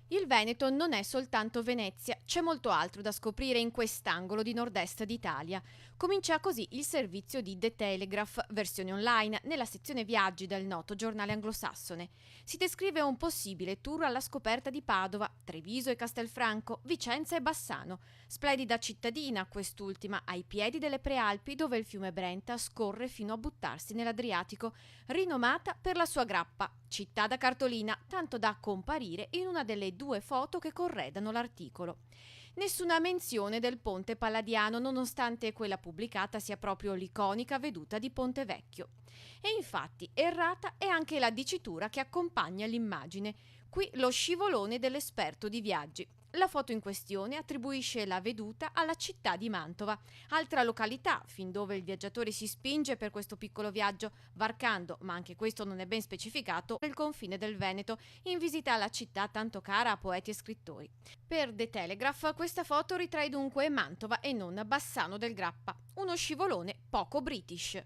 Il Veneto non è soltanto Venezia, c'è molto altro da scoprire in quest'angolo di nord-est d'Italia. Comincia così il servizio di The Telegraph, versione online, nella sezione viaggi del noto giornale anglosassone. Si descrive un possibile tour alla scoperta di Padova, Treviso e Castelfranco, Vicenza e Bassano. Splendida cittadina, quest'ultima, ai piedi delle Prealpi, dove il fiume Brenta scorre fino a buttarsi nell'Adriatico, rinomata per la sua grappa, città da cartolina, tanto da comparire in una delle due foto che corredano l'articolo. Nessuna menzione del Ponte Palladiano, nonostante quella pubblicata sia proprio l'iconica veduta di Ponte Vecchio. E infatti errata è anche la dicitura che accompagna l'immagine. Qui lo scivolone dell'esperto di viaggi. La foto in questione attribuisce la veduta alla città di Mantova, altra località fin dove il viaggiatore si spinge per questo piccolo viaggio, varcando, ma anche questo non è ben specificato, il confine del Veneto, in visita alla città tanto cara a poeti e scrittori. Per The Telegraph questa foto ritrae dunque Mantova e non Bassano del Grappa, uno scivolone poco british.